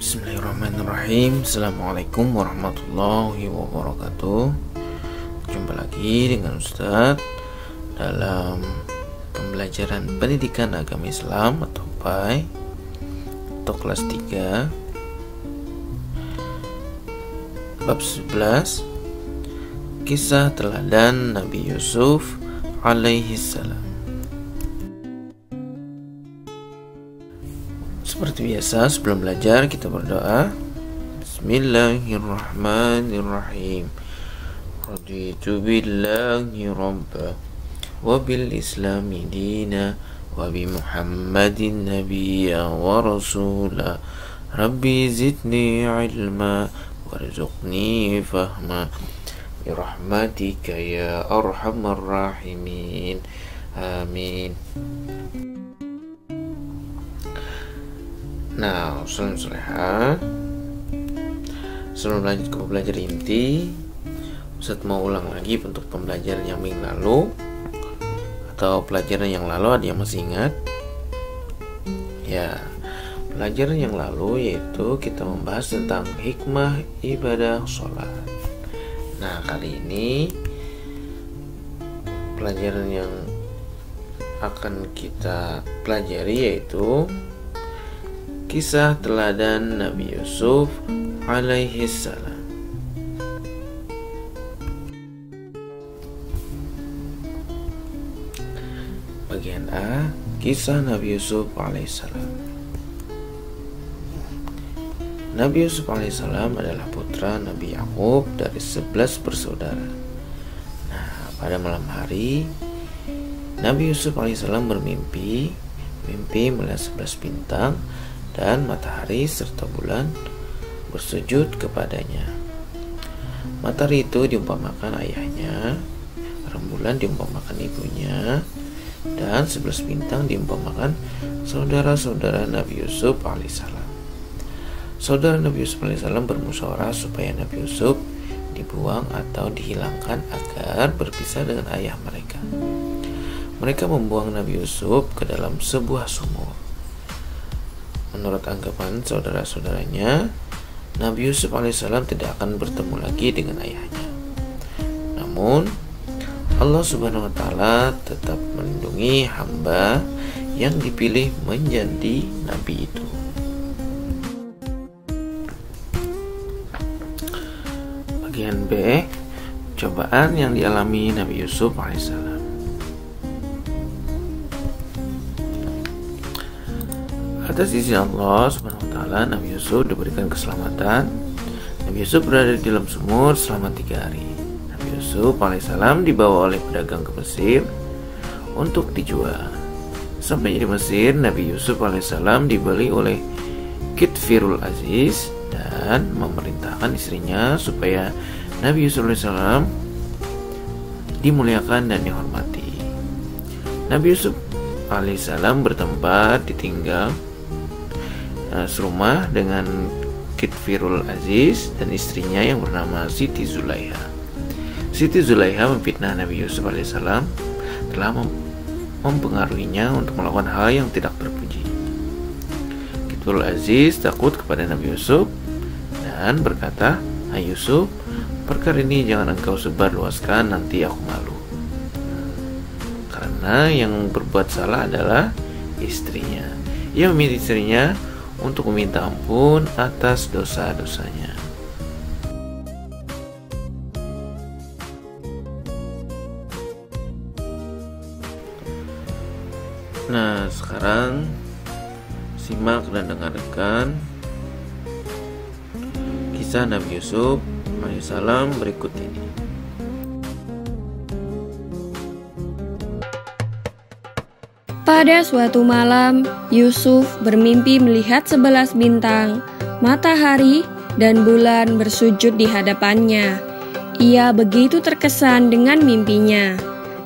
Bismillahirrahmanirrahim. Assalamualaikum warahmatullahi wabarakatuh. Jumpa lagi dengan Ustadz dalam pembelajaran pendidikan agama Islam atau PAI atau kelas 3 bab 11, kisah teladan Nabi Yusuf alaihi salam. Seperti biasa, sebelum belajar kita berdoa. Bismillahirrahmanirrahim. Raditu billahi rabba wa bil islami dina wa bi muhammadin nabiyya wa rasula. Rabbi zidni ilma warzuqni fahma bi rahmatika ya arhamar rahimin. Amin. Nah, sebelum lanjut ke pembelajaran inti, Ustadz mau ulang lagi untuk pembelajaran yang minggu lalu atau pelajaran yang lalu. Ada yang masih ingat? Ya, pelajaran yang lalu yaitu kita membahas tentang hikmah ibadah sholat. Nah, kali ini pelajaran yang akan kita pelajari yaitu kisah teladan Nabi Yusuf alaihi salam. Bagian A, kisah Nabi Yusuf alaihi salam. Nabi Yusuf alaihi salam adalah putra Nabi Yakub dari 11 bersaudara. Nah, pada malam hari Nabi Yusuf alaihi salam mimpi melihat 11 bintang dan matahari serta bulan bersujud kepadanya. Matahari itu diumpamakan ayahnya, rembulan diumpamakan ibunya, dan 11 bintang diumpamakan saudara-saudara Nabi Yusuf alaihissalam. Saudara Nabi Yusuf alaihissalam bermusyawarah supaya Nabi Yusuf dibuang atau dihilangkan agar berpisah dengan ayah mereka. Mereka membuang Nabi Yusuf ke dalam sebuah sumur. Menurut anggapan saudara-saudaranya, Nabi Yusuf alaihissalam tidak akan bertemu lagi dengan ayahnya. Namun, Allah subhanahu wa ta'ala tetap melindungi hamba yang dipilih menjadi nabi itu. Bagian B, cobaan yang dialami Nabi Yusuf alaihissalam. Atas izin Allah subhanahu wa ta'ala, Nabi Yusuf diberikan keselamatan. Nabi Yusuf berada di dalam sumur selama 3 hari. Nabi Yusuf alaihissalam dibawa oleh pedagang ke Mesir untuk dijual. Sampai di Mesir, Nabi Yusuf alaihissalam dibeli oleh Kitfirul Aziz dan memerintahkan istrinya supaya Nabi Yusuf alaihissalam dimuliakan dan dihormati. Nabi Yusuf alaihissalam bertempat ditinggal serumah dengan Kitfirul Aziz dan istrinya yang bernama Siti Zulaiha. Siti Zulaiha memfitnah Nabi Yusuf alaihissalam telah mempengaruhinya untuk melakukan hal yang tidak terpuji. Kitfirul Aziz takut kepada Nabi Yusuf dan berkata, "Hai Yusuf, perkara ini jangan engkau sebarluaskan, nanti aku malu." Karena yang berbuat salah adalah istrinya. Ia meminta istrinya untuk meminta ampun atas dosa-dosanya. Nah, sekarang simak dan dengarkan kisah Nabi Yusuf alaihissalam berikut ini. Pada suatu malam, Yusuf bermimpi melihat 11 bintang, matahari, dan bulan bersujud di hadapannya. Ia begitu terkesan dengan mimpinya.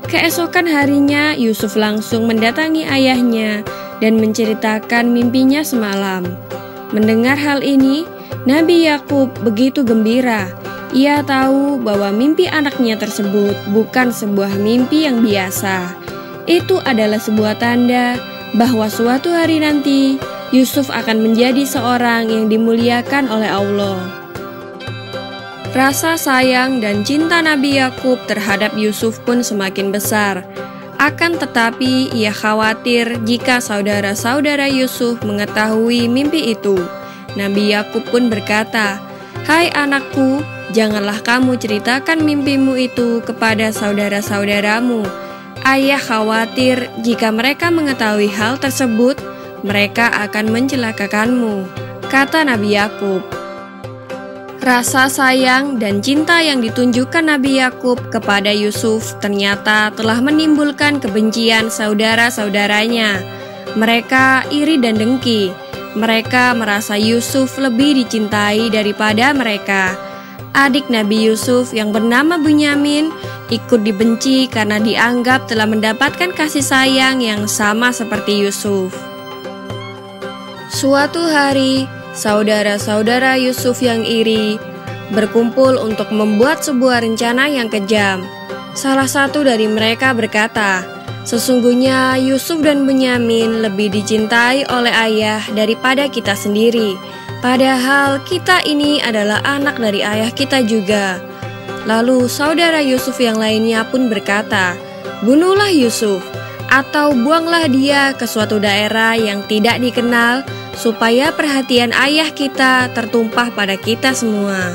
Keesokan harinya, Yusuf langsung mendatangi ayahnya dan menceritakan mimpinya semalam. Mendengar hal ini, Nabi Yakub begitu gembira. Ia tahu bahwa mimpi anaknya tersebut bukan sebuah mimpi yang biasa. Itu adalah sebuah tanda bahwa suatu hari nanti Yusuf akan menjadi seorang yang dimuliakan oleh Allah. Rasa sayang dan cinta Nabi Yakub terhadap Yusuf pun semakin besar. Akan tetapi ia khawatir jika saudara-saudara Yusuf mengetahui mimpi itu. Nabi Yakub pun berkata, "Hai anakku, janganlah kamu ceritakan mimpimu itu kepada saudara-saudaramu. Ayah khawatir jika mereka mengetahui hal tersebut, mereka akan mencelakakanmu," kata Nabi Yakub. Rasa sayang dan cinta yang ditunjukkan Nabi Yakub kepada Yusuf ternyata telah menimbulkan kebencian saudara-saudaranya. Mereka iri dan dengki. Mereka merasa Yusuf lebih dicintai daripada mereka. Adik Nabi Yusuf yang bernama Bunyamin ikut dibenci karena dianggap telah mendapatkan kasih sayang yang sama seperti Yusuf. Suatu hari, saudara-saudara Yusuf yang iri berkumpul untuk membuat sebuah rencana yang kejam. Salah satu dari mereka berkata, "Sesungguhnya Yusuf dan Bunyamin lebih dicintai oleh ayah daripada kita sendiri. Padahal kita ini adalah anak dari ayah kita juga." Lalu saudara Yusuf yang lainnya pun berkata, "Bunuhlah Yusuf, atau buanglah dia ke suatu daerah yang tidak dikenal, supaya perhatian ayah kita tertumpah pada kita semua."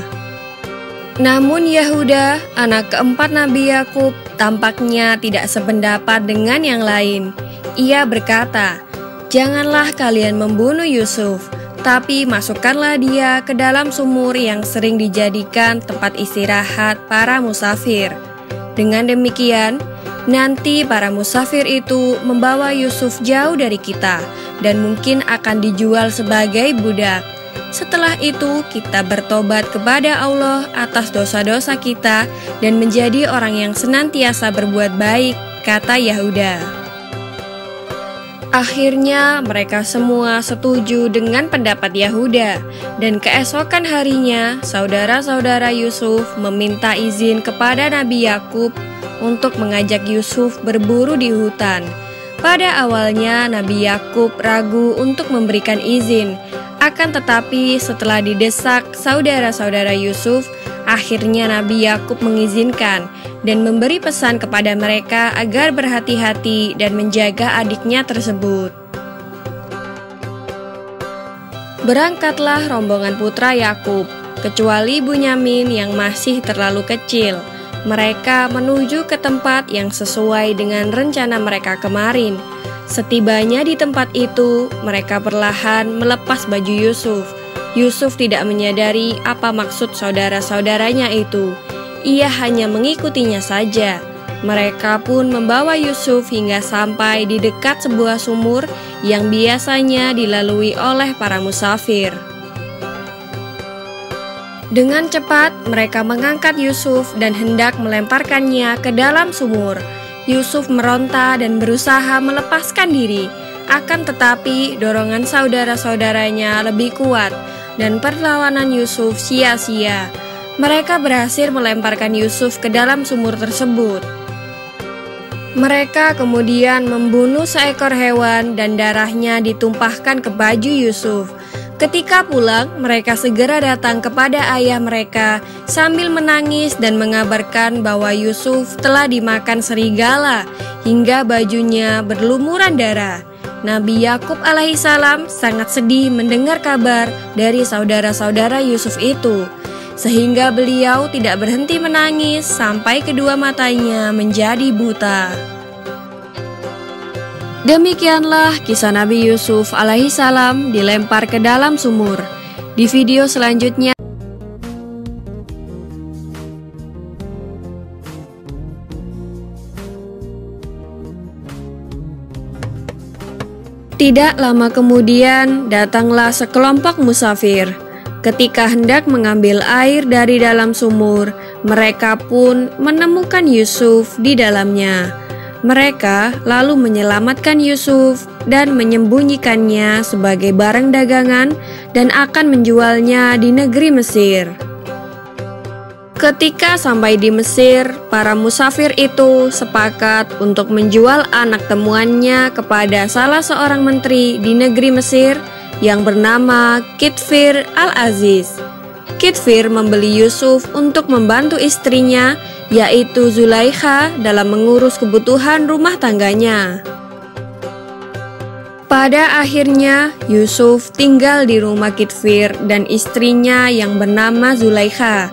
Namun Yahuda, anak keempat Nabi Yakub, tampaknya tidak sependapat dengan yang lain. Ia berkata, "Janganlah kalian membunuh Yusuf, tapi masukkanlah dia ke dalam sumur yang sering dijadikan tempat istirahat para musafir. Dengan demikian, nanti para musafir itu membawa Yusuf jauh dari kita dan mungkin akan dijual sebagai budak. Setelah itu kita bertobat kepada Allah atas dosa-dosa kita dan menjadi orang yang senantiasa berbuat baik," kata Yahuda. Akhirnya mereka semua setuju dengan pendapat Yahuda, dan keesokan harinya saudara-saudara Yusuf meminta izin kepada Nabi Yakub untuk mengajak Yusuf berburu di hutan. Pada awalnya Nabi Yakub ragu untuk memberikan izin, akan tetapi setelah didesak saudara-saudara Yusuf, akhirnya Nabi Yakub mengizinkan dan memberi pesan kepada mereka agar berhati-hati dan menjaga adiknya tersebut. Berangkatlah rombongan putra Yakub, kecuali Bunyamin yang masih terlalu kecil. Mereka menuju ke tempat yang sesuai dengan rencana mereka kemarin. Setibanya di tempat itu, mereka perlahan melepas baju Yusuf. Yusuf tidak menyadari apa maksud saudara-saudaranya itu. Ia hanya mengikutinya saja. Mereka pun membawa Yusuf hingga sampai di dekat sebuah sumur yang biasanya dilalui oleh para musafir. Dengan cepat, mereka mengangkat Yusuf dan hendak melemparkannya ke dalam sumur. Yusuf meronta dan berusaha melepaskan diri, akan tetapi dorongan saudara-saudaranya lebih kuat dan perlawanan Yusuf sia-sia. Mereka berhasil melemparkan Yusuf ke dalam sumur tersebut. Mereka kemudian membunuh seekor hewan dan darahnya ditumpahkan ke baju Yusuf. Ketika pulang, mereka segera datang kepada ayah mereka sambil menangis dan mengabarkan bahwa Yusuf telah dimakan serigala hingga bajunya berlumuran darah. Nabi Yakub alaihissalam sangat sedih mendengar kabar dari saudara-saudara Yusuf itu, sehingga beliau tidak berhenti menangis sampai kedua matanya menjadi buta. Demikianlah kisah Nabi Yusuf alaihissalam dilempar ke dalam sumur. Di video selanjutnya, tidak lama kemudian datanglah sekelompok musafir. Ketika hendak mengambil air dari dalam sumur, mereka pun menemukan Yusuf di dalamnya. Mereka lalu menyelamatkan Yusuf dan menyembunyikannya sebagai barang dagangan dan akan menjualnya di negeri Mesir. Ketika sampai di Mesir, para musafir itu sepakat untuk menjual anak temuannya kepada salah seorang menteri di negeri Mesir yang bernama Kitfir Al-Aziz. Kitfir membeli Yusuf untuk membantu istrinya, yaitu Zulaikha, dalam mengurus kebutuhan rumah tangganya. Pada akhirnya, Yusuf tinggal di rumah Kitfir dan istrinya yang bernama Zulaikha.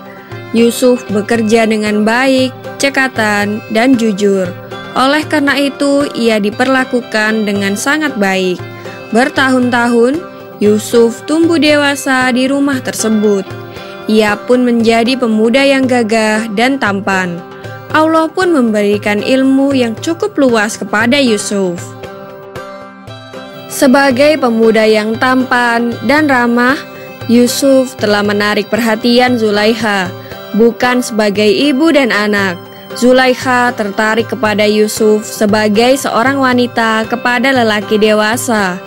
Yusuf bekerja dengan baik, cekatan, dan jujur. Oleh karena itu, ia diperlakukan dengan sangat baik. Bertahun-tahun, Yusuf tumbuh dewasa di rumah tersebut. Ia pun menjadi pemuda yang gagah dan tampan. Allah pun memberikan ilmu yang cukup luas kepada Yusuf. Sebagai pemuda yang tampan dan ramah, Yusuf telah menarik perhatian Zulaikha. Bukan sebagai ibu dan anak, Zulaikha tertarik kepada Yusuf sebagai seorang wanita kepada lelaki dewasa.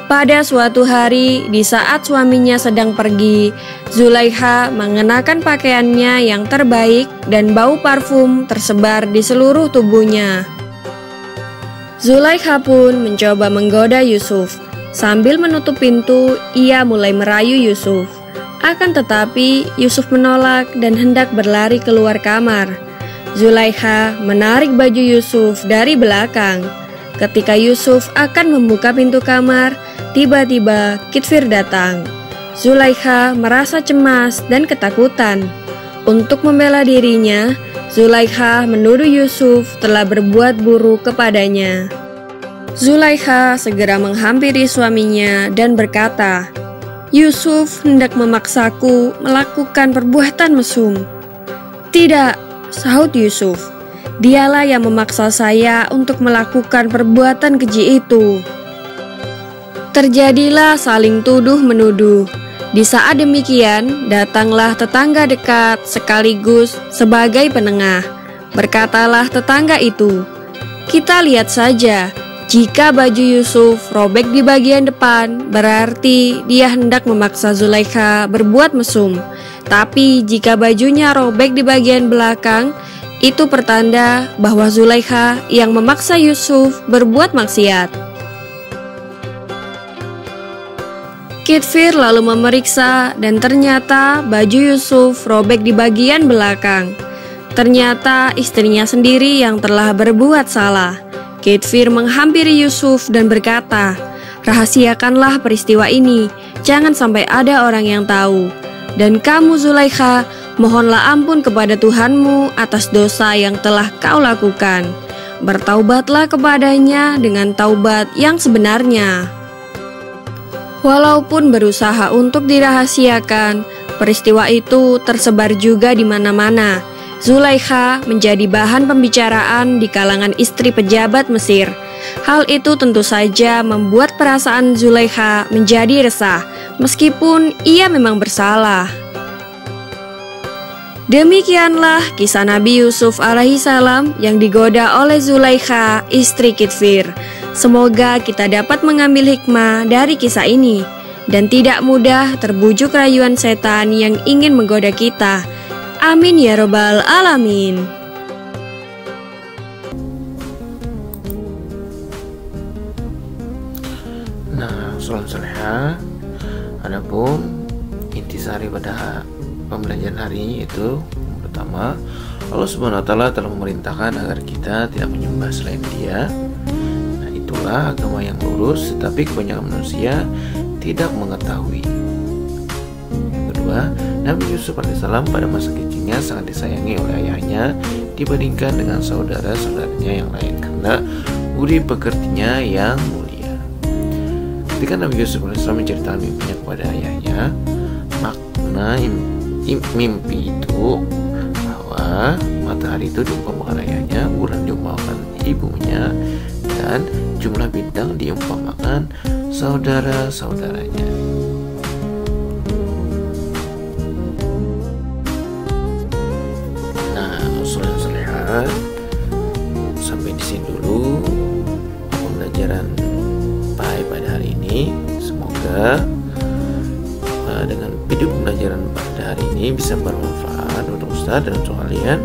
Pada suatu hari, di saat suaminya sedang pergi, Zulaikha mengenakan pakaiannya yang terbaik dan bau parfum tersebar di seluruh tubuhnya. Zulaikha pun mencoba menggoda Yusuf. Sambil menutup pintu, ia mulai merayu Yusuf. Akan tetapi, Yusuf menolak dan hendak berlari keluar kamar. Zulaikha menarik baju Yusuf dari belakang. Ketika Yusuf akan membuka pintu kamar, tiba-tiba Kitfir datang. Zulaikha merasa cemas dan ketakutan. Untuk membela dirinya, Zulaikha menuduh Yusuf telah berbuat buruk kepadanya. Zulaikha segera menghampiri suaminya dan berkata, "Yusuf hendak memaksaku melakukan perbuatan mesum." "Tidak," sahut Yusuf. "Dialah yang memaksa saya untuk melakukan perbuatan keji itu." Terjadilah saling tuduh-menuduh. Di saat demikian, datanglah tetangga dekat sekaligus sebagai penengah. Berkatalah tetangga itu, "Kita lihat saja, jika baju Yusuf robek di bagian depan, berarti dia hendak memaksa Zulaikha berbuat mesum. Tapi jika bajunya robek di bagian belakang, itu pertanda bahwa Zulaikha yang memaksa Yusuf berbuat maksiat." Kitfir lalu memeriksa dan ternyata baju Yusuf robek di bagian belakang. Ternyata istrinya sendiri yang telah berbuat salah. Kitfir menghampiri Yusuf dan berkata, "Rahasiakanlah peristiwa ini, jangan sampai ada orang yang tahu. Dan kamu Zulaikha, mohonlah ampun kepada Tuhanmu atas dosa yang telah kau lakukan. Bertaubatlah kepadanya dengan taubat yang sebenarnya." Walaupun berusaha untuk dirahasiakan, peristiwa itu tersebar juga di mana-mana. Zulaikha menjadi bahan pembicaraan di kalangan istri pejabat Mesir. Hal itu tentu saja membuat perasaan Zulaikha menjadi resah, meskipun ia memang bersalah. Demikianlah kisah Nabi Yusuf alaihissalam yang digoda oleh Zulaikha, istri Kitfir. Semoga kita dapat mengambil hikmah dari kisah ini dan tidak mudah terbujuk rayuan setan yang ingin menggoda kita. Amin ya robbal alamin. Nah, salam soleha. Adapun intisari pada pembelajaran hari ini itu pertama, Allah Subhanahu wa taala telah memerintahkan agar kita tidak menyembah selain Dia. Nah, itulah agama yang lurus, tetapi kebanyakan manusia tidak mengetahui. Yang kedua, Nabi Yusuf alaihissalam pada masa kecilnya sangat disayangi oleh ayahnya dibandingkan dengan saudara-saudaranya yang lain karena budi pekertinya yang mulia. Ketika Nabi Yusuf alaihissalam menceritakan mimpinya kepada ayahnya, makna mimpi itu bahwa matahari itu diumpamakan ayahnya, bulan diumpamakan ibunya, dan jumlah bintang diumpamakan saudara-saudaranya. Nah, solehat, sampai di sini dulu pembelajaran pada hari ini. Semoga dengan video pembelajaran pada hari ini bisa bermanfaat untuk Ustaz dan untuk kalian.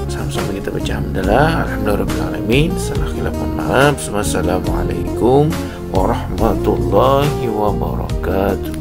Sama-sama kita baca hamdalah, alhamdulillahirabbil alamin. Salah khilaf, mohon maaf. Wassalamualaikum warahmatullahi wabarakatuh.